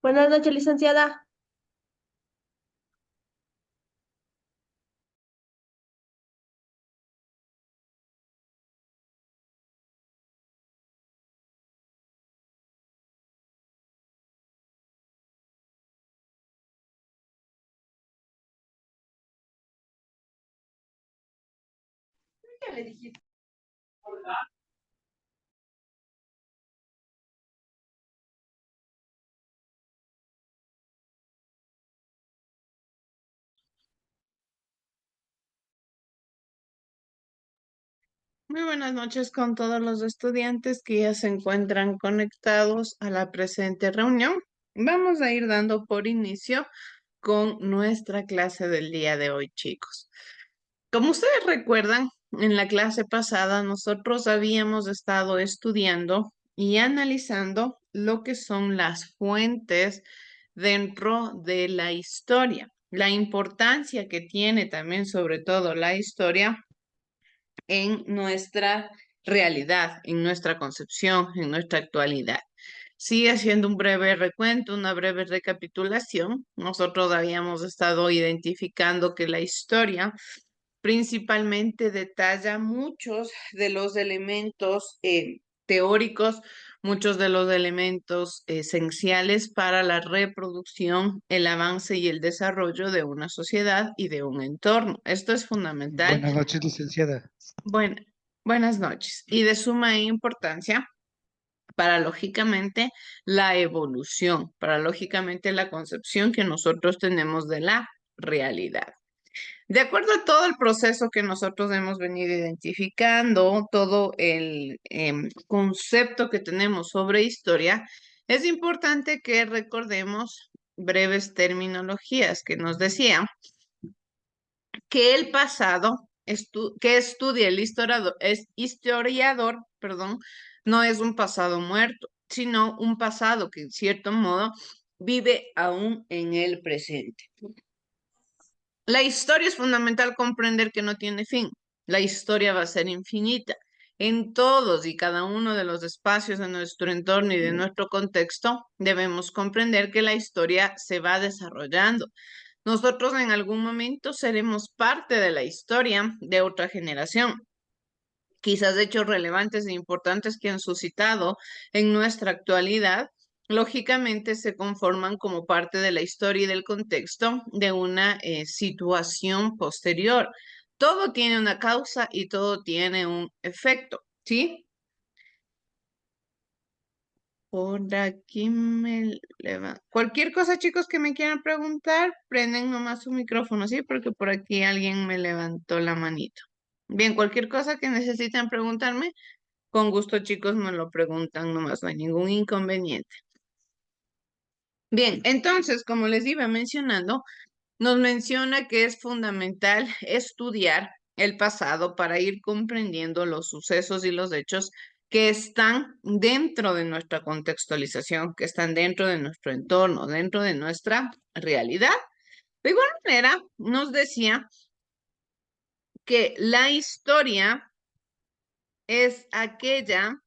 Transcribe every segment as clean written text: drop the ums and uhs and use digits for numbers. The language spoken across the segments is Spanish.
Buenas noches, licenciada. ¿Qué le dijiste? Muy buenas noches con todos los estudiantes que ya se encuentran conectados a la presente reunión. Vamos a ir dando por inicio con nuestra clase del día de hoy, chicos. Como ustedes recuerdan, en la clase pasada nosotros habíamos estado estudiando y analizando lo que son las fuentes dentro de la historia, la importancia que tiene también sobre todo la historia en nuestra realidad, en nuestra concepción, en nuestra actualidad. Sí, haciendo un breve recuento, una breve recapitulación, nosotros habíamos estado identificando que la historia principalmente detalla muchos de los elementos teóricos, muchos de los elementos esenciales para la reproducción, el avance y el desarrollo de una sociedad y de un entorno. Esto es fundamental. Buenas noches, licenciada. Bueno, buenas noches. Y de suma importancia para, lógicamente, la evolución, para, lógicamente, la concepción que nosotros tenemos de la realidad. De acuerdo a todo el proceso que nosotros hemos venido identificando, todo el concepto que tenemos sobre historia, es importante que recordemos breves terminologías que nos decían que el pasado que estudia el historiador, perdón, no es un pasado muerto, sino un pasado que en cierto modo vive aún en el presente. La historia es fundamental comprender que no tiene fin. La historia va a ser infinita. En todos y cada uno de los espacios de nuestro entorno y de nuestro contexto, debemos comprender que la historia se va desarrollando. Nosotros en algún momento seremos parte de la historia de otra generación. Quizás hechos relevantes e importantes que han suscitado en nuestra actualidad, lógicamente se conforman como parte de la historia y del contexto de una situación posterior. Todo tiene una causa y todo tiene un efecto, ¿sí? Por aquí me levanto. Cualquier cosa, chicos, que me quieran preguntar, prenden nomás su micrófono, ¿sí? Porque por aquí alguien me levantó la manito. Bien, cualquier cosa que necesiten preguntarme, con gusto, chicos, me lo preguntan nomás, no hay ningún inconveniente. Bien, entonces, como les iba mencionando, nos menciona que es fundamental estudiar el pasado para ir comprendiendo los sucesos y los hechos que están dentro de nuestra contextualización, que están dentro de nuestro entorno, dentro de nuestra realidad. De igual manera, nos decía que la historia es aquella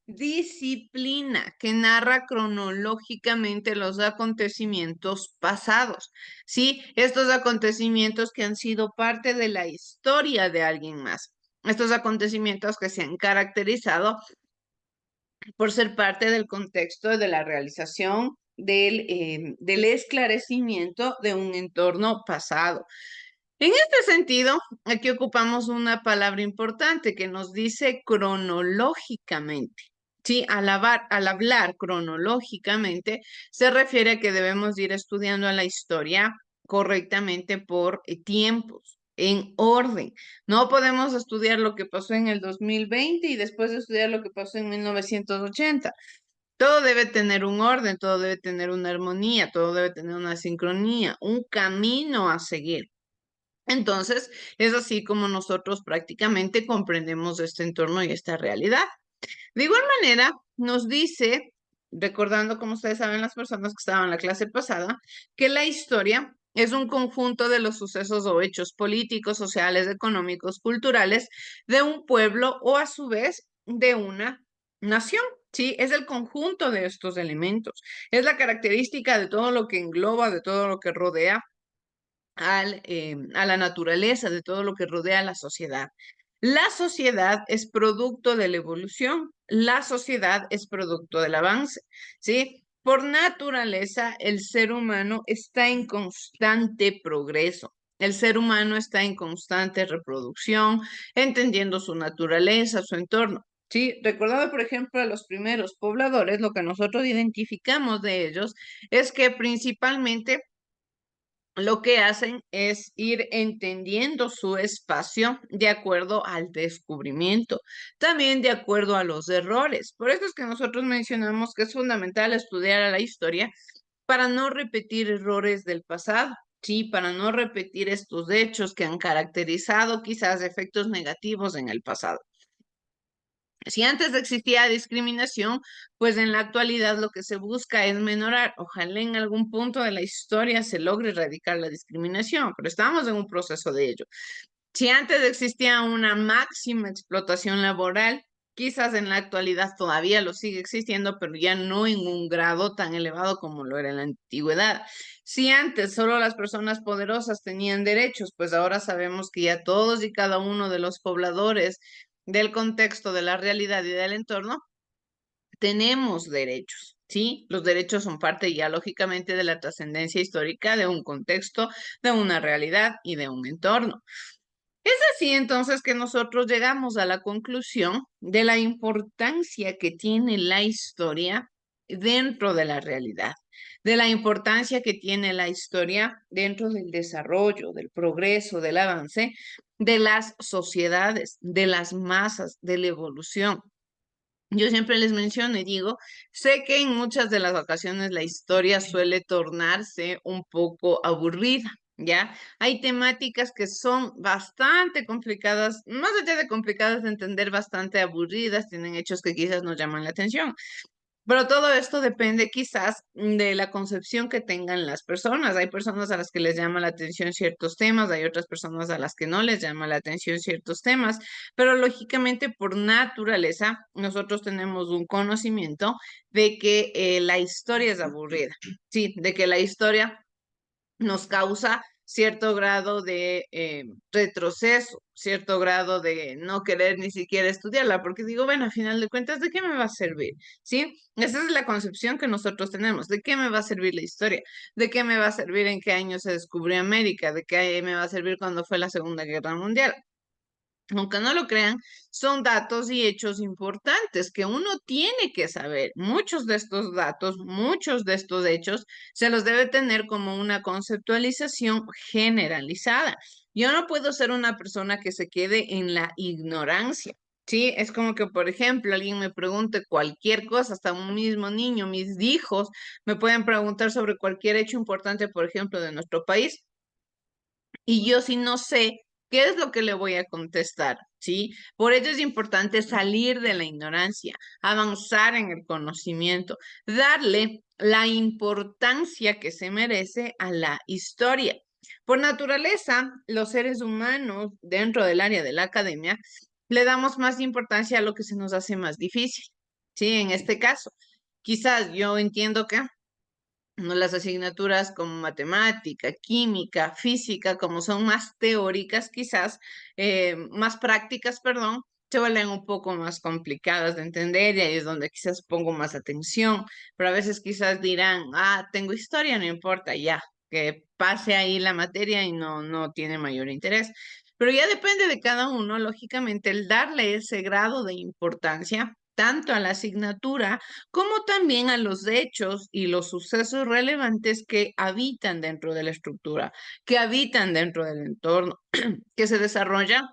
disciplina que narra cronológicamente los acontecimientos pasados, ¿sí? Estos acontecimientos que han sido parte de la historia de alguien más. Estos acontecimientos que se han caracterizado por ser parte del contexto de la realización del esclarecimiento de un entorno pasado. En este sentido, aquí ocupamos una palabra importante que nos dice cronológicamente. Sí, al hablar cronológicamente, se refiere a que debemos ir estudiando a la historia correctamente por tiempos, en orden. No podemos estudiar lo que pasó en el 2020 y después estudiar lo que pasó en 1980. Todo debe tener un orden, todo debe tener una armonía, todo debe tener una sincronía, un camino a seguir. Entonces, es así como nosotros prácticamente comprendemos este entorno y esta realidad. De igual manera, nos dice, recordando como ustedes saben las personas que estaban en la clase pasada, que la historia es un conjunto de los sucesos o hechos políticos, sociales, económicos, culturales de un pueblo o a su vez de una nación. ¿sí? Es el conjunto de estos elementos. Es la característica de todo lo que engloba, de todo lo que rodea a la naturaleza, de todo lo que rodea a la sociedad. La sociedad es producto de la evolución, la sociedad es producto del avance, ¿sí? Por naturaleza, el ser humano está en constante progreso. El ser humano está en constante reproducción, entendiendo su naturaleza, su entorno. Sí, recordando, por ejemplo, a los primeros pobladores, lo que nosotros identificamos de ellos es que principalmente lo que hacen es ir entendiendo su espacio de acuerdo al descubrimiento, también de acuerdo a los errores. Por eso es que nosotros mencionamos que es fundamental estudiar a la historia para no repetir errores del pasado. Sí, para no repetir estos hechos que han caracterizado quizás efectos negativos en el pasado. Si antes existía discriminación, pues en la actualidad lo que se busca es menorar. Ojalá en algún punto de la historia se logre erradicar la discriminación, pero estamos en un proceso de ello. Si antes existía una máxima explotación laboral, quizás en la actualidad todavía lo sigue existiendo, pero ya no en un grado tan elevado como lo era en la antigüedad. Si antes solo las personas poderosas tenían derechos, pues ahora sabemos que ya todos y cada uno de los pobladores del contexto, de la realidad y del entorno, tenemos derechos. ¿Sí? Los derechos son parte ya lógicamente de la trascendencia histórica de un contexto, de una realidad y de un entorno. Es así entonces que nosotros llegamos a la conclusión de la importancia que tiene la historia dentro de la realidad, de la importancia que tiene la historia dentro del desarrollo, del progreso, del avance de las sociedades, de las masas, de la evolución. Yo siempre les menciono y digo, sé que en muchas de las ocasiones la historia suele tornarse un poco aburrida, ¿ya? Hay temáticas que son bastante complicadas, más allá de complicadas de entender, bastante aburridas, tienen hechos que quizás nos llaman la atención. Pero todo esto depende quizás de la concepción que tengan las personas. Hay personas a las que les llama la atención ciertos temas, hay otras personas a las que no les llama la atención ciertos temas, pero lógicamente por naturaleza nosotros tenemos un conocimiento de que la historia es aburrida, sí, de que la historia nos causa cierto grado de retroceso, cierto grado de no querer ni siquiera estudiarla, porque digo, bueno, a final de cuentas, ¿de qué me va a servir? ¿Sí? Esa es la concepción que nosotros tenemos. ¿De qué me va a servir la historia? ¿De qué me va a servir en qué año se descubrió América? ¿De qué me va a servir cuando fue la Segunda Guerra Mundial? Aunque no lo crean, son datos y hechos importantes que uno tiene que saber. Muchos de estos datos, muchos de estos hechos, se los debe tener como una conceptualización generalizada. Yo no puedo ser una persona que se quede en la ignorancia. Sí, es como que, por ejemplo, alguien me pregunte cualquier cosa, hasta un mismo niño, mis hijos, me pueden preguntar sobre cualquier hecho importante, por ejemplo, de nuestro país. Y yo si no sé qué es lo que le voy a contestar, ¿sí? Por ello es importante salir de la ignorancia, avanzar en el conocimiento, darle la importancia que se merece a la historia. Por naturaleza, los seres humanos dentro del área de la academia le damos más importancia a lo que se nos hace más difícil, ¿sí? En este caso, quizás yo entiendo que no las asignaturas como matemática, química, física, como son más teóricas quizás, más prácticas, perdón, se vuelven un poco más complicadas de entender y ahí es donde quizás pongo más atención, pero a veces quizás dirán, ah, tengo historia, no importa, ya, que pase ahí la materia y no tiene mayor interés. Pero ya depende de cada uno, lógicamente, el darle ese grado de importancia tanto a la asignatura como también a los hechos y los sucesos relevantes que habitan dentro de la estructura, que habitan dentro del entorno, que se desarrolla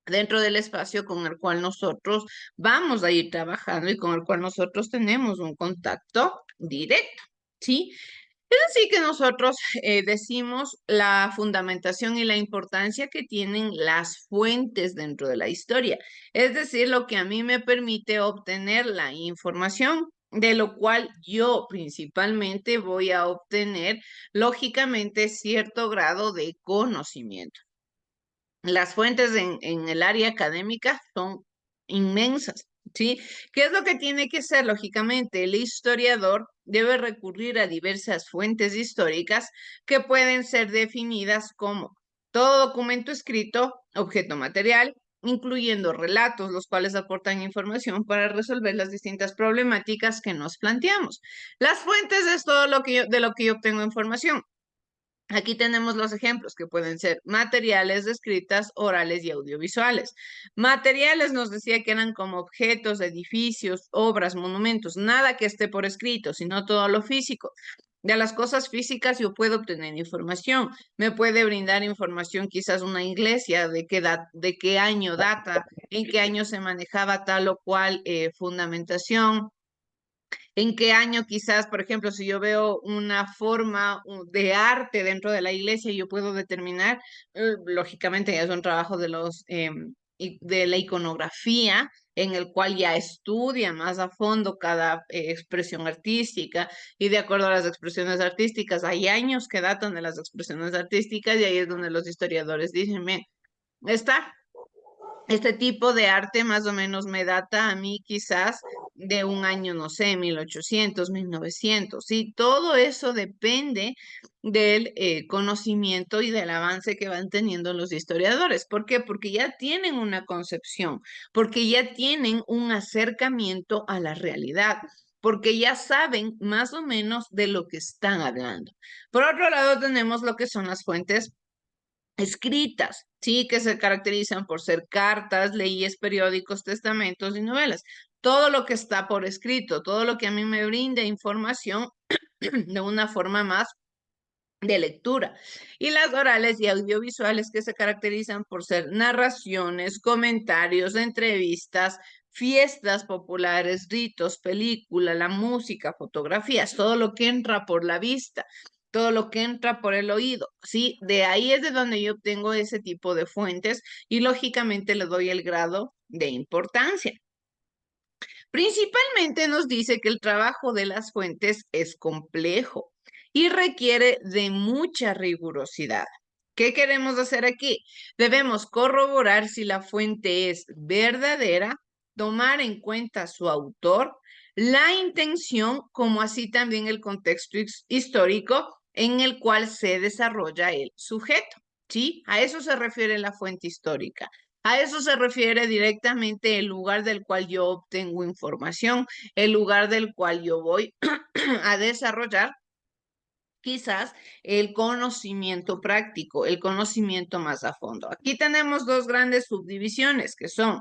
dentro del espacio con el cual nosotros vamos a ir trabajando y con el cual nosotros tenemos un contacto directo, ¿sí? Es así que nosotros decimos la fundamentación y la importancia que tienen las fuentes dentro de la historia, es decir, lo que a mí me permite obtener la información, de lo cual yo principalmente voy a obtener, lógicamente, cierto grado de conocimiento. Las fuentes en el área académica son inmensas, ¿Sí? ¿Qué es lo que tiene que ser? Lógicamente, el historiador debe recurrir a diversas fuentes históricas que pueden ser definidas como todo documento escrito, objeto material, incluyendo relatos, los cuales aportan información para resolver las distintas problemáticas que nos planteamos. Las fuentes es todo lo que de lo que yo obtengo información. Aquí tenemos los ejemplos que pueden ser materiales escritas, orales y audiovisuales. Materiales nos decía que eran como objetos, edificios, obras, monumentos, nada que esté por escrito, sino todo lo físico. De las cosas físicas yo puedo obtener información. Me puede brindar información quizás una iglesia, de qué año data, en qué año se manejaba tal o cual fundamentación, en qué año quizás, por ejemplo, si yo veo una forma de arte dentro de la iglesia, yo puedo determinar, lógicamente es un trabajo de de la iconografía, en el cual ya estudia más a fondo cada expresión artística, y de acuerdo a las expresiones artísticas, hay años que datan de las expresiones artísticas, y ahí es donde los historiadores dicen, "Bien, este tipo de arte más o menos me data a mí quizás de un año, no sé, 1800, 1900, y todo eso depende del conocimiento y del avance que van teniendo los historiadores. ¿Por qué? Porque ya tienen una concepción, porque ya tienen un acercamiento a la realidad, porque ya saben más o menos de lo que están hablando. Por otro lado, tenemos lo que son las fuentes escritas, sí, que se caracterizan por ser cartas, leyes, periódicos, testamentos y novelas. Todo lo que está por escrito, todo lo que a mí me brinda información de una forma más de lectura. Y las orales y audiovisuales que se caracterizan por ser narraciones, comentarios, entrevistas, fiestas populares, ritos, película, la música, fotografías, todo lo que entra por la vista, todo lo que entra por el oído, ¿sí? De ahí es de donde yo obtengo ese tipo de fuentes y lógicamente le doy el grado de importancia. Principalmente nos dice que el trabajo de las fuentes es complejo y requiere de mucha rigurosidad. ¿Qué queremos hacer aquí? Debemos corroborar si la fuente es verdadera, tomar en cuenta su autor, la intención, como así también el contexto histórico en el cual se desarrolla el sujeto. ¿Sí? A eso se refiere la fuente histórica. A eso se refiere directamente el lugar del cual yo obtengo información, el lugar del cual yo voy a desarrollar quizás el conocimiento práctico, el conocimiento más a fondo. Aquí tenemos dos grandes subdivisiones que son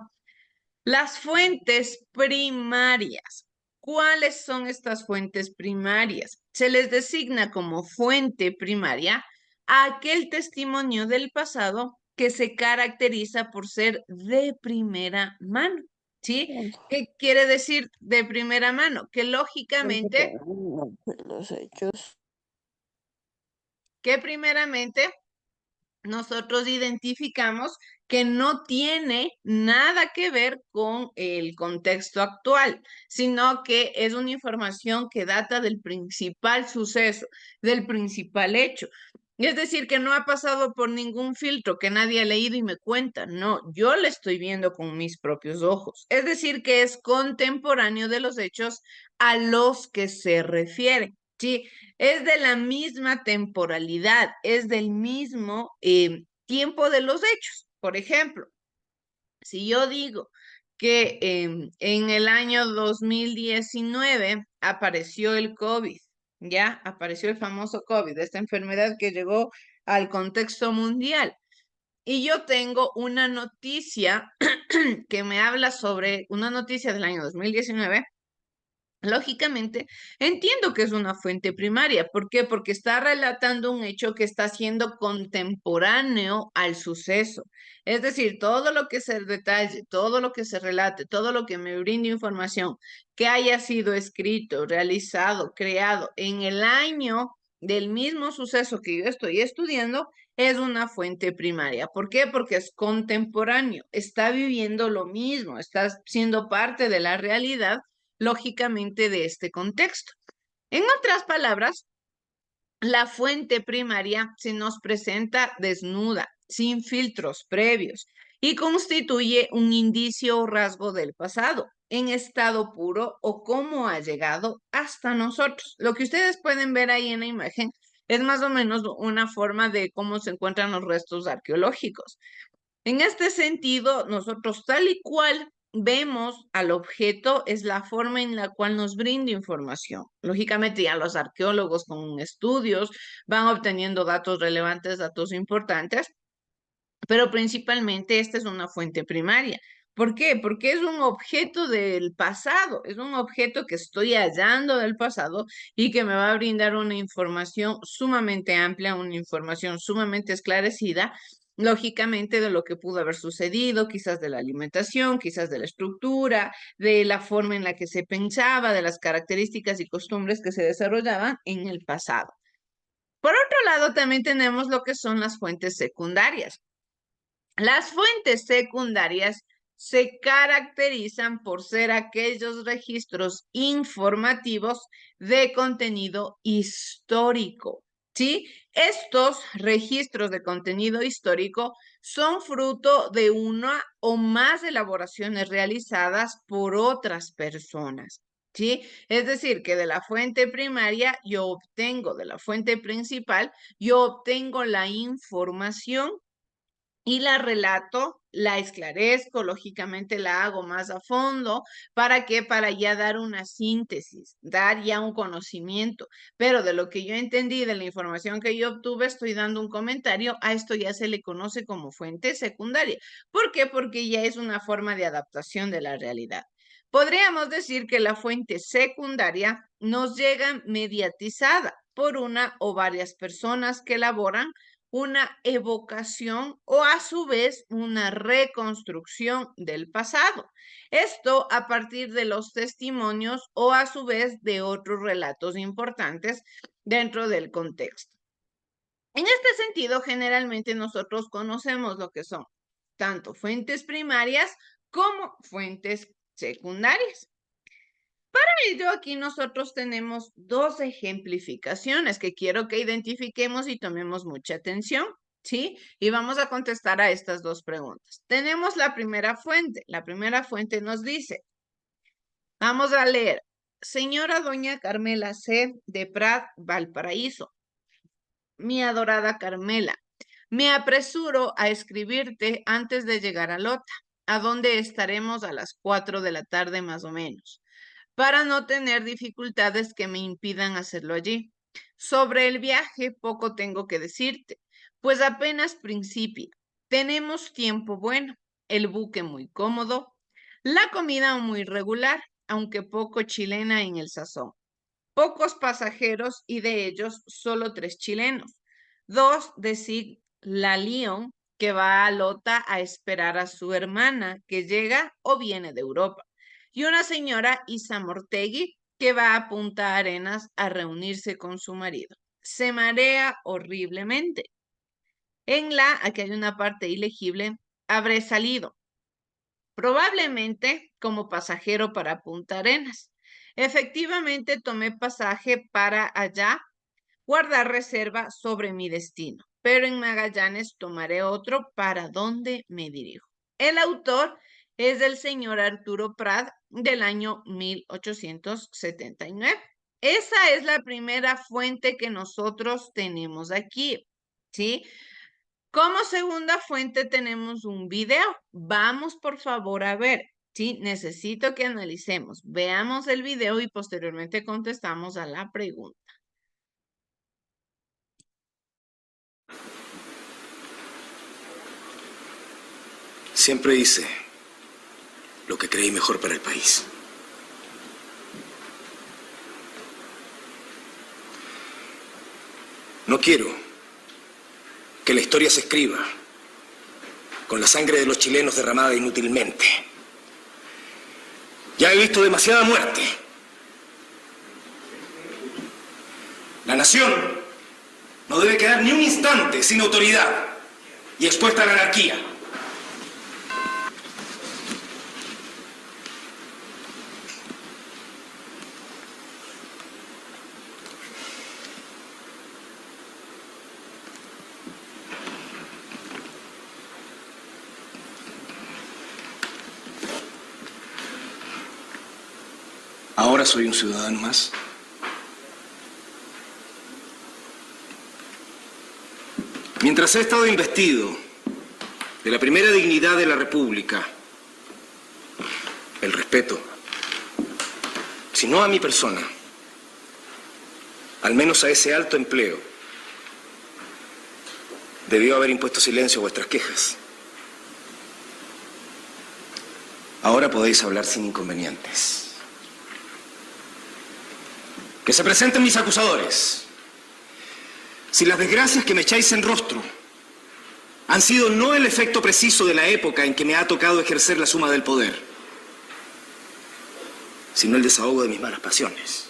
las fuentes primarias. ¿Cuáles son estas fuentes primarias? Se les designa como fuente primaria a aquel testimonio del pasado que se caracteriza por ser de primera mano. ¿Sí? ¿Qué quiere decir de primera mano? Que lógicamente, Los hechos. que primeramente nosotros identificamos que no tiene nada que ver con el contexto actual, sino que es una información que data del principal suceso, del principal hecho. Es decir, que no ha pasado por ningún filtro que nadie ha leído y me cuenta. No, yo le estoy viendo con mis propios ojos. Es decir, que es contemporáneo de los hechos a los que se refiere. Sí, es de la misma temporalidad, es del mismo tiempo de los hechos. Por ejemplo, si yo digo que en el año 2019 apareció el COVID, ya apareció el famoso COVID, esta enfermedad que llegó al contexto mundial. Y yo tengo una noticia que me habla sobre una noticia del año 2019. Lógicamente, entiendo que es una fuente primaria. ¿Por qué? Porque está relatando un hecho que está siendo contemporáneo al suceso. Es decir, todo lo que se detalle, todo lo que se relate, todo lo que me brinde información que haya sido escrito, realizado, creado en el año del mismo suceso que yo estoy estudiando, es una fuente primaria. ¿Por qué? Porque es contemporáneo, está viviendo lo mismo, está siendo parte de la realidad lógicamente de este contexto. En otras palabras, la fuente primaria se nos presenta desnuda, sin filtros previos, y constituye un indicio o rasgo del pasado. en estado puro o cómo ha llegado hasta nosotros. Lo que ustedes pueden ver ahí en la imagen es más o menos una forma de cómo se encuentran los restos arqueológicos. En este sentido, nosotros tal y cual vemos al objeto es la forma en la cual nos brinda información. Lógicamente, ya los arqueólogos con estudios van obteniendo datos relevantes, datos importantes, pero principalmente esta es una fuente primaria. ¿Por qué? Porque es un objeto del pasado, es un objeto que estoy hallando del pasado y que me va a brindar una información sumamente amplia, una información sumamente esclarecida, lógicamente de lo que pudo haber sucedido, quizás de la alimentación, quizás de la estructura, de la forma en la que se pensaba, de las características y costumbres que se desarrollaban en el pasado. Por otro lado, también tenemos lo que son las fuentes secundarias. Las fuentes secundarias se caracterizan por ser aquellos registros informativos de contenido histórico, ¿sí? Estos registros de contenido histórico son fruto de una o más elaboraciones realizadas por otras personas, ¿sí? Es decir, que de la fuente primaria yo obtengo, de la fuente principal, yo obtengo la información y la relato, la esclarezco, lógicamente la hago más a fondo. ¿Para qué? Para ya dar una síntesis, dar ya un conocimiento. Pero de lo que yo entendí, de la información que yo obtuve, estoy dando un comentario. A esto ya se le conoce como fuente secundaria. ¿Por qué? Porque ya es una forma de adaptación de la realidad. Podríamos decir que la fuente secundaria nos llega mediatizada por una o varias personas que elaboran una evocación o a su vez una reconstrucción del pasado. Esto a partir de los testimonios o a su vez de otros relatos importantes dentro del contexto. En este sentido, generalmente nosotros conocemos lo que son tanto fuentes primarias como fuentes secundarias. Para ello, aquí nosotros tenemos dos ejemplificaciones que quiero que identifiquemos y tomemos mucha atención, ¿sí? Y vamos a contestar a estas dos preguntas. Tenemos la primera fuente. La primera fuente nos dice, vamos a leer, señora doña Carmela C. de Prat, Valparaíso. Mi adorada Carmela, me apresuro a escribirte antes de llegar a Lota, a donde estaremos a las 4 de la tarde más o menos, para no tener dificultades que me impidan hacerlo allí. Sobre el viaje, poco tengo que decirte, pues apenas principia. Tenemos tiempo bueno, el buque muy cómodo, la comida muy regular, aunque poco chilena en el sazón. Pocos pasajeros y de ellos solo 3 chilenos. 2 de la Lyon, que va a Lota a esperar a su hermana, que llega o viene de Europa, y una señora Isa Mortegui, que va a Punta Arenas a reunirse con su marido. Se marea horriblemente. Aquí hay una parte ilegible, habré salido, probablemente como pasajero para Punta Arenas. Efectivamente, tomé pasaje para allá, guardar reserva sobre mi destino, pero en Magallanes tomaré otro para donde me dirijo. El autor es del señor Arturo Prat del año 1879. Esa es la primera fuente que nosotros tenemos aquí, ¿sí? Como segunda fuente tenemos un video. Vamos por favor a ver, ¿sí? Necesito que analicemos. Veamos el video y posteriormente contestamos a la pregunta. Siempre hice lo que creí mejor para el país. No quiero que la historia se escriba con la sangre de los chilenos derramada inútilmente. Ya he visto demasiada muerte. La nación no debe quedar ni un instante sin autoridad y expuesta a la anarquía. Ahora soy un ciudadano más. Mientras he estado investido de la primera dignidad de la República, el respeto, si no a mi persona, al menos a ese alto empleo, debió haber impuesto silencio a vuestras quejas. Ahora podéis hablar sin inconvenientes. Que se presenten mis acusadores. Si las desgracias que me echáis en rostro han sido no el efecto preciso de la época en que me ha tocado ejercer la suma del poder, sino el desahogo de mis malas pasiones.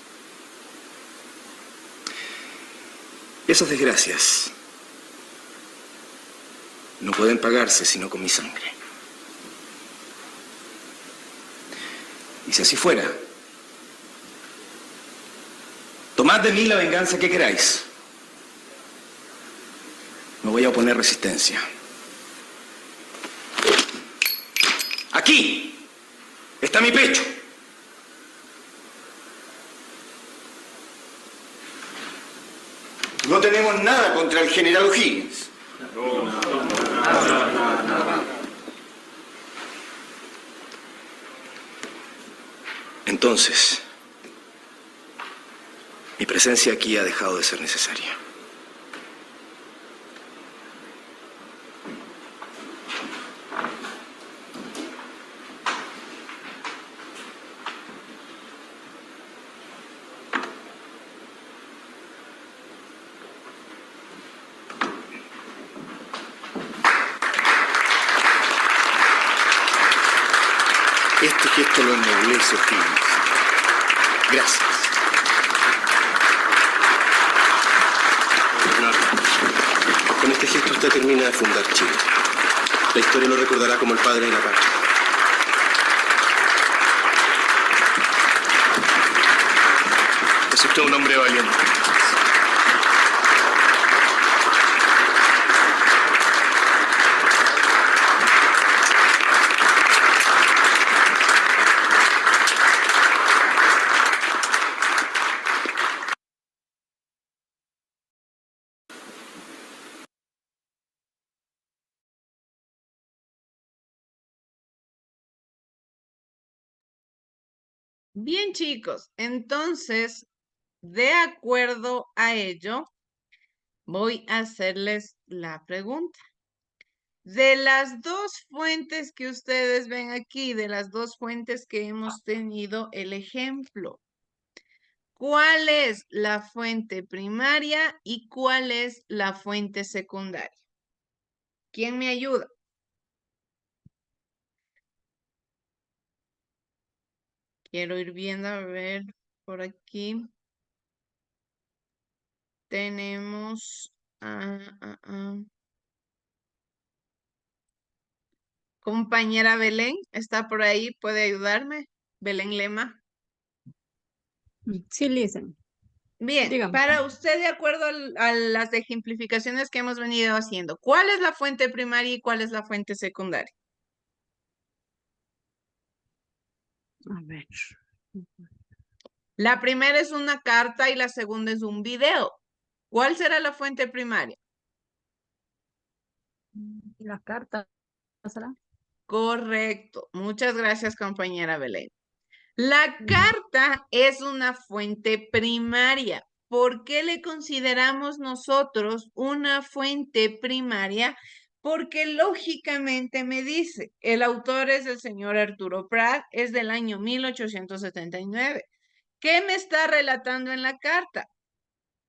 Esas desgracias no pueden pagarse sino con mi sangre. Y si así fuera, tomad de mí la venganza que queráis. No voy a oponer resistencia. Aquí está mi pecho. No tenemos nada contra el general O'Higgins. Entonces, mi presencia aquí ha dejado de ser necesaria. Este gesto lo ennoblece, O'Higgins. Gracias. Con este gesto usted termina de fundar Chile. La historia lo recordará como el padre de la patria. Es usted un hombre valiente. Bien, chicos, entonces, de acuerdo a ello, voy a hacerles la pregunta. De las dos fuentes que ustedes ven aquí, de las dos fuentes que hemos tenido el ejemplo, ¿cuál es la fuente primaria y cuál es la fuente secundaria? ¿Quién me ayuda? Quiero ir viendo, a ver, por aquí. Tenemos... Compañera Belén, ¿está por ahí? ¿Puede ayudarme? Belén Lema. Sí, listen. Bien, Dígame. para usted, de acuerdo a las ejemplificaciones que hemos venido haciendo, ¿cuál es la fuente primaria y cuál es la fuente secundaria? A ver. La primera es una carta y la segunda es un video. ¿Cuál será la fuente primaria? La carta, ¿será? Correcto. Muchas gracias, compañera Belén. La carta es una fuente primaria. ¿Por qué le consideramos nosotros una fuente primaria? Porque lógicamente me dice, el autor es el señor Arturo Prat, es del año 1879. ¿Qué me está relatando en la carta?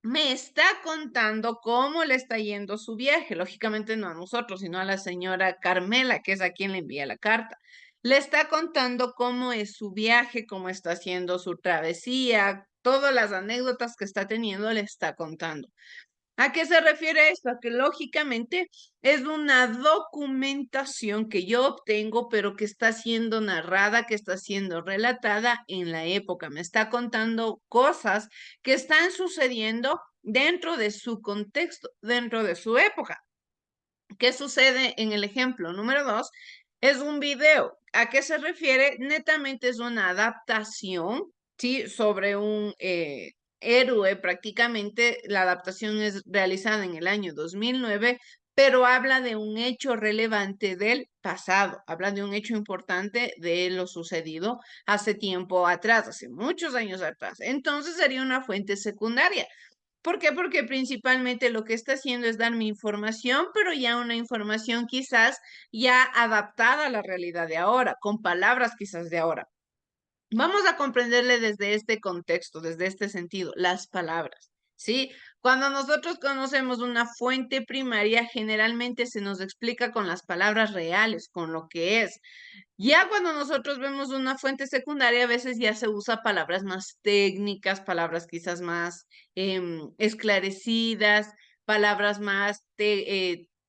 Me está contando cómo le está yendo su viaje. Lógicamente no a nosotros, sino a la señora Carmela, que es a quien le envía la carta. Le está contando cómo es su viaje, cómo está haciendo su travesía, todas las anécdotas que está teniendo, le está contando. ¿A qué se refiere esto? A que lógicamente es una documentación que yo obtengo, pero que está siendo narrada, que está siendo relatada en la época. Me está contando cosas que están sucediendo dentro de su contexto, dentro de su época. ¿Qué sucede en el ejemplo número 2? Es un video. ¿A qué se refiere? Netamente es una adaptación ¿sí? Sobre un héroe, prácticamente la adaptación es realizada en el año 2009, pero habla de un hecho relevante del pasado, habla de un hecho importante de lo sucedido hace tiempo atrás, hace muchos años atrás. Entonces sería una fuente secundaria. ¿Por qué? Porque principalmente lo que está haciendo es darme información, pero ya una información quizás ya adaptada a la realidad de ahora, con palabras quizás de ahora. Vamos a comprenderle desde este contexto, desde este sentido, las palabras, ¿sí? Cuando nosotros conocemos una fuente primaria, generalmente se nos explica con las palabras reales, con lo que es. Ya cuando nosotros vemos una fuente secundaria, a veces ya se usa palabras más técnicas, palabras quizás más esclarecidas, palabras más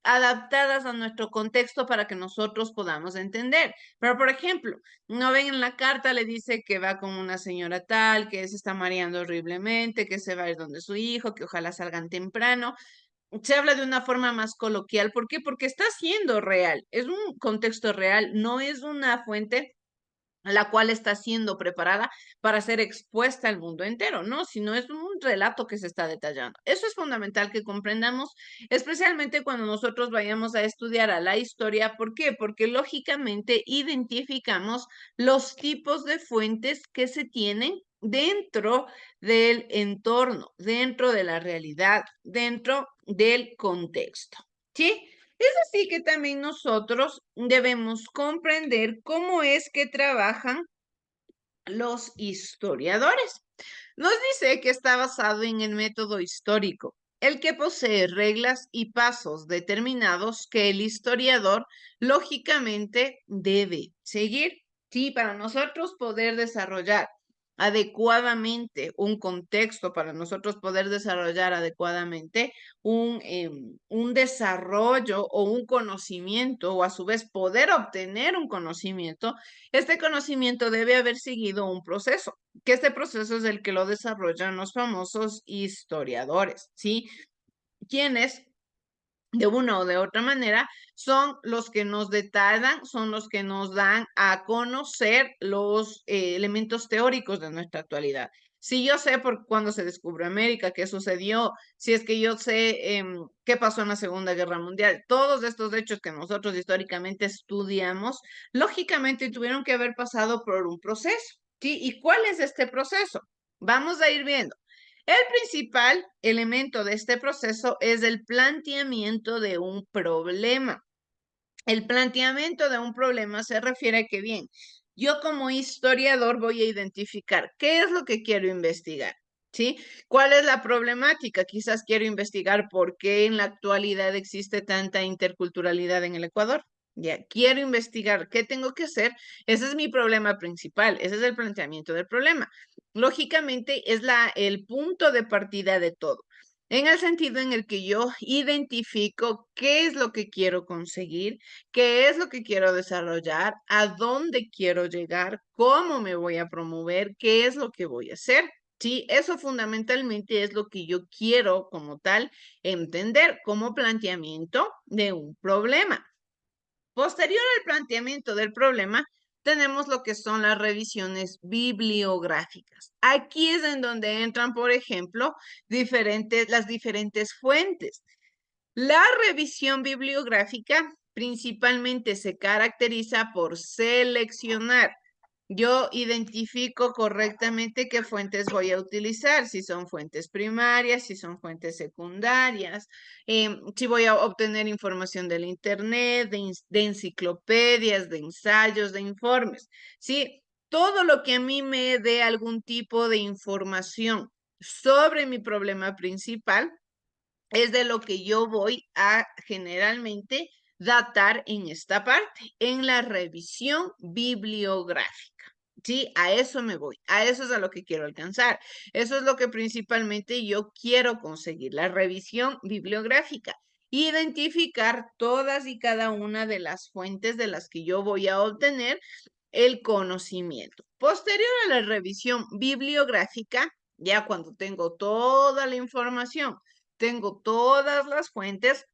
adaptadas a nuestro contexto para que nosotros podamos entender. Pero, por ejemplo, no ven en la carta, le dice que va con una señora tal, que se está mareando horriblemente, que se va a ir donde su hijo, que ojalá salgan temprano. Se habla de una forma más coloquial. ¿Por qué? Porque está siendo real. Es un contexto real, no es una fuente la cual está siendo preparada para ser expuesta al mundo entero, ¿no? Sino es un relato que se está detallando. Eso es fundamental que comprendamos, especialmente cuando nosotros vayamos a estudiar a la historia. ¿Por qué? Porque lógicamente identificamos los tipos de fuentes que se tienen dentro del entorno, dentro de la realidad, dentro del contexto, ¿sí? Es así que también nosotros debemos comprender cómo es que trabajan los historiadores. Nos dice que está basado en el método histórico, el que posee reglas y pasos determinados que el historiador lógicamente debe seguir, sí, para nosotros poder desarrollar adecuadamente un contexto, para nosotros poder desarrollar adecuadamente un desarrollo o un conocimiento, o a su vez poder obtener un conocimiento. Este conocimiento debe haber seguido un proceso, que este proceso es el que lo desarrollan los famosos historiadores, ¿sí? Quienes de una o de otra manera, son los que nos detallan, son los que nos dan a conocer los elementos teóricos de nuestra actualidad. Si yo sé por cuándo se descubrió América, qué sucedió, si es que yo sé qué pasó en la Segunda Guerra Mundial, todos estos hechos que nosotros históricamente estudiamos, lógicamente tuvieron que haber pasado por un proceso, ¿sí? ¿Y cuál es este proceso? Vamos a ir viendo. El principal elemento de este proceso es el planteamiento de un problema. El planteamiento de un problema se refiere a que, bien, yo como historiador voy a identificar qué es lo que quiero investigar, ¿sí? ¿Cuál es la problemática? Quizás quiero investigar por qué en la actualidad existe tanta interculturalidad en el Ecuador. Ya, quiero investigar qué tengo que hacer. Ese es mi problema principal, ese es el planteamiento del problema. Lógicamente es el punto de partida de todo, en el sentido en el que yo identifico qué es lo que quiero conseguir, qué es lo que quiero desarrollar, a dónde quiero llegar, cómo me voy a promover, qué es lo que voy a hacer. Sí, eso fundamentalmente es lo que yo quiero como tal entender como planteamiento de un problema. Posterior al planteamiento del problema, tenemos lo que son las revisiones bibliográficas. Aquí es en donde entran, por ejemplo, las diferentes fuentes. La revisión bibliográfica principalmente se caracteriza por seleccionar. Yo identifico correctamente qué fuentes voy a utilizar, si son fuentes primarias, si son fuentes secundarias, si voy a obtener información del internet, de enciclopedias, de ensayos, de informes. Sí, todo lo que a mí me dé algún tipo de información sobre mi problema principal es de lo que yo voy a generalmente datar en esta parte, en la revisión bibliográfica. Sí, a eso me voy, a eso es a lo que quiero alcanzar. Eso es lo que principalmente yo quiero conseguir, la revisión bibliográfica. Identificar todas y cada una de las fuentes de las que yo voy a obtener el conocimiento. Posterior a la revisión bibliográfica, ya cuando tengo toda la información, tengo todas las fuentes,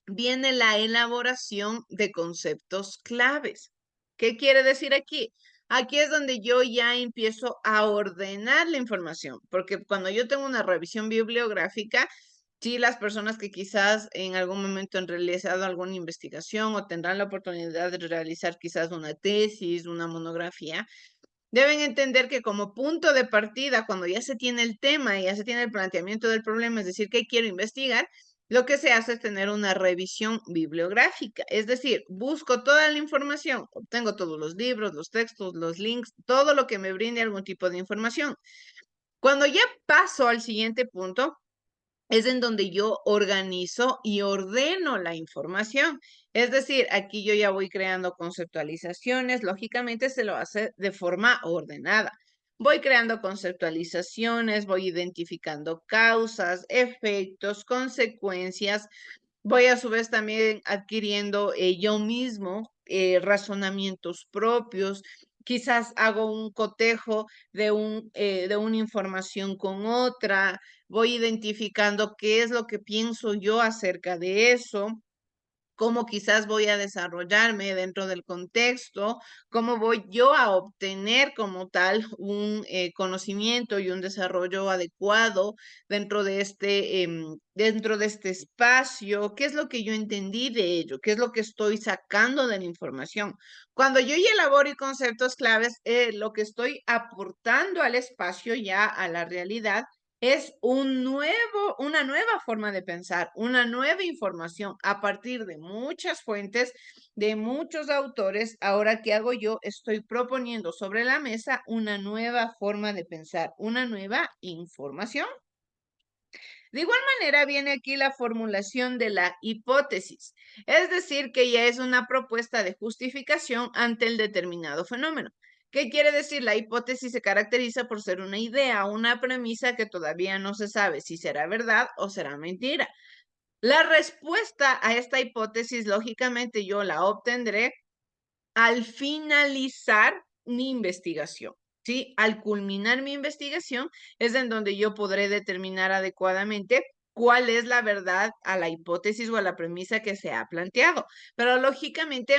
viene la elaboración de conceptos claves. ¿Qué quiere decir aquí? Aquí es donde yo ya empiezo a ordenar la información, porque cuando yo tengo una revisión bibliográfica, sí, las personas que quizás en algún momento han realizado alguna investigación o tendrán la oportunidad de realizar quizás una tesis, una monografía, deben entender que como punto de partida, cuando ya se tiene el tema y ya se tiene el planteamiento del problema, es decir, qué quiero investigar, lo que se hace es tener una revisión bibliográfica. Es decir, busco toda la información, obtengo todos los libros, los textos, los links, todo lo que me brinde algún tipo de información. Cuando ya paso al siguiente punto, es en donde yo organizo y ordeno la información. Es decir, aquí yo ya voy creando conceptualizaciones, lógicamente se lo hace de forma ordenada. Voy creando conceptualizaciones, voy identificando causas, efectos, consecuencias. Voy a su vez también adquiriendo yo mismo razonamientos propios. Quizás hago un cotejo de una información con otra, voy identificando qué es lo que pienso yo acerca de eso, cómo quizás voy a desarrollarme dentro del contexto, cómo voy yo a obtener como tal un conocimiento y un desarrollo adecuado dentro de este espacio, qué es lo que yo entendí de ello, qué es lo que estoy sacando de la información. Cuando yo ya elaboro conceptos claves, lo que estoy aportando al espacio ya a la realidad es una nueva forma de pensar, una nueva información a partir de muchas fuentes, de muchos autores. Ahora, ¿qué hago yo? Estoy proponiendo sobre la mesa una nueva forma de pensar, una nueva información. De igual manera, viene aquí la formulación de la hipótesis, es decir, que ya es una propuesta de justificación ante el determinado fenómeno. ¿Qué quiere decir? La hipótesis se caracteriza por ser una idea, una premisa que todavía no se sabe si será verdad o será mentira. La respuesta a esta hipótesis, lógicamente, yo la obtendré al finalizar mi investigación. ¿Sí? Al culminar mi investigación es en donde yo podré determinar adecuadamente cuál es la verdad a la hipótesis o a la premisa que se ha planteado. Pero lógicamente,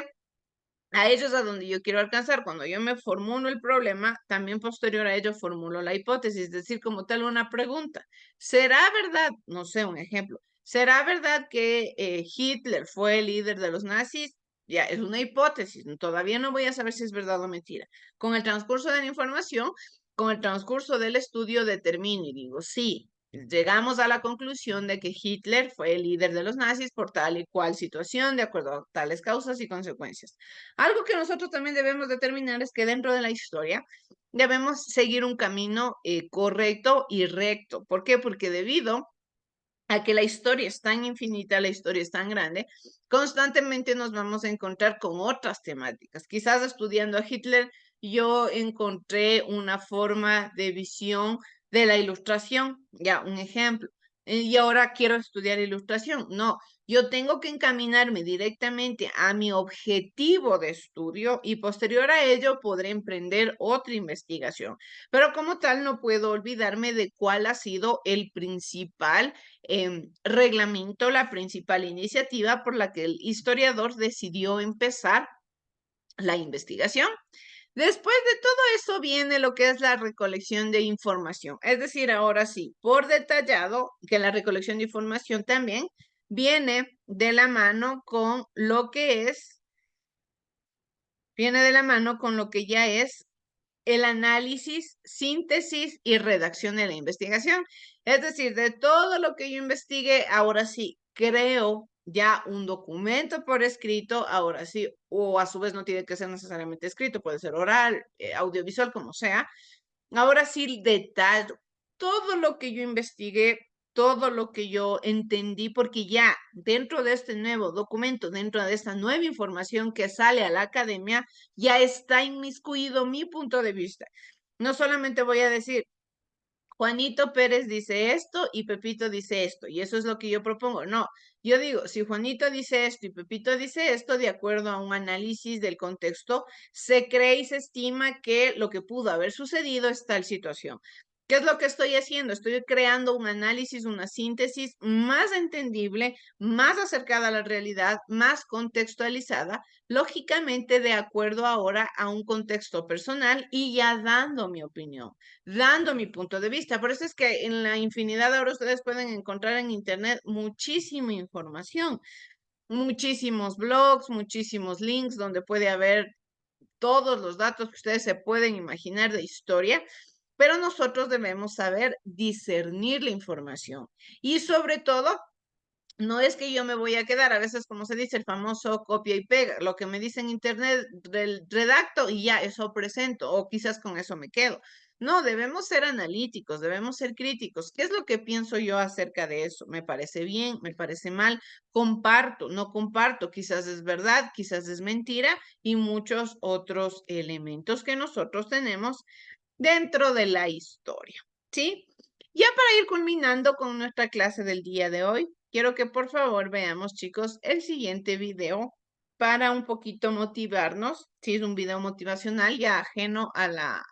a ello es a donde yo quiero alcanzar. Cuando yo me formulo el problema, también posterior a ello formulo la hipótesis, es decir, como tal una pregunta. ¿Será verdad? No sé, un ejemplo. ¿Será verdad que Hitler fue el líder de los nazis? Ya, es una hipótesis. Todavía no voy a saber si es verdad o mentira. Con el transcurso de la información, con el transcurso del estudio, determino y digo, sí, llegamos a la conclusión de que Hitler fue el líder de los nazis por tal y cual situación, de acuerdo a tales causas y consecuencias. Algo que nosotros también debemos determinar es que dentro de la historia debemos seguir un camino correcto y recto. ¿Por qué? Porque debido a que la historia es tan infinita, la historia es tan grande, constantemente nos vamos a encontrar con otras temáticas. Quizás estudiando a Hitler, yo encontré una forma de visión de la ilustración, ya un ejemplo. Y ahora quiero estudiar ilustración. No, yo tengo que encaminarme directamente a mi objetivo de estudio y posterior a ello podré emprender otra investigación. Pero como tal, no puedo olvidarme de cuál ha sido el principal reglamento, la principal iniciativa por la que el historiador decidió empezar la investigación. Después de todo eso viene lo que es la recolección de información. Es decir, ahora sí, por detallado, que la recolección de información también viene de la mano con lo que es, viene de la mano con lo que ya es el análisis, síntesis y redacción de la investigación. Es decir, de todo lo que yo investigue, ahora sí, creo ya un documento por escrito, ahora sí, o a su vez no tiene que ser necesariamente escrito, puede ser oral, audiovisual, como sea. Ahora sí, detallo todo lo que yo investigué, todo lo que yo entendí, porque ya dentro de este nuevo documento, dentro de esta nueva información que sale a la academia, ya está inmiscuido mi punto de vista. No solamente voy a decir, Juanito Pérez dice esto y Pepito dice esto, y eso es lo que yo propongo. No, yo digo, si Juanito dice esto y Pepito dice esto, de acuerdo a un análisis del contexto, se cree y se estima que lo que pudo haber sucedido es tal situación. ¿Qué es lo que estoy haciendo? Estoy creando un análisis, una síntesis más entendible, más acercada a la realidad, más contextualizada, lógicamente de acuerdo ahora a un contexto personal y ya dando mi opinión, dando mi punto de vista. Por eso es que en la infinidad ahora ustedes pueden encontrar en internet muchísima información, muchísimos blogs, muchísimos links donde puede haber todos los datos que ustedes se pueden imaginar de historia, pero nosotros debemos saber discernir la información y sobre todo, no es que yo me voy a quedar, a veces como se dice el famoso copia y pega, lo que me dice en internet redacto y ya eso presento o quizás con eso me quedo. No, debemos ser analíticos, debemos ser críticos. ¿Qué es lo que pienso yo acerca de eso? ¿Me parece bien? ¿Me parece mal? ¿Comparto? ¿No comparto? Quizás es verdad, quizás es mentira y muchos otros elementos que nosotros tenemos dentro de la historia, ¿sí? Ya para ir culminando con nuestra clase del día de hoy, quiero que por favor veamos, chicos, el siguiente video para un poquito motivarnos. Sí, es un video motivacional ya ajeno a la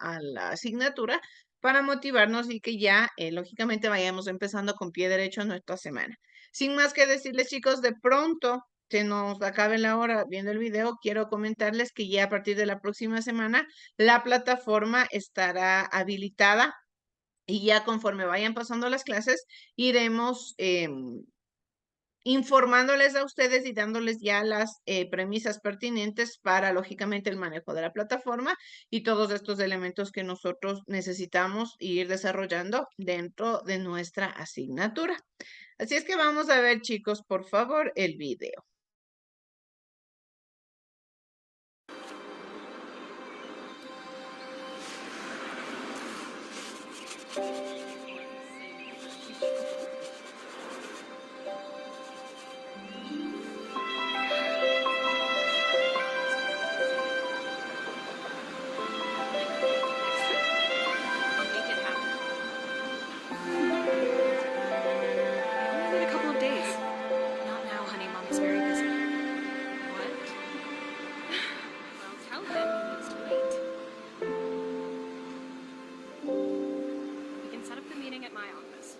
asignatura, para motivarnos y que ya, lógicamente, vayamos empezando con pie derecho nuestra semana. Sin más que decirles, chicos, de pronto se nos acabe la hora viendo el video, quiero comentarles que ya a partir de la próxima semana la plataforma estará habilitada y ya conforme vayan pasando las clases, iremos informándoles a ustedes y dándoles ya las premisas pertinentes para, lógicamente, el manejo de la plataforma y todos estos elementos que nosotros necesitamos ir desarrollando dentro de nuestra asignatura. Así es que vamos a ver, chicos, por favor, el video. Only a couple of days. Not now, honey. Mom is very busy. What? Well, tell him he needs to wait. We can set up the meeting at my office.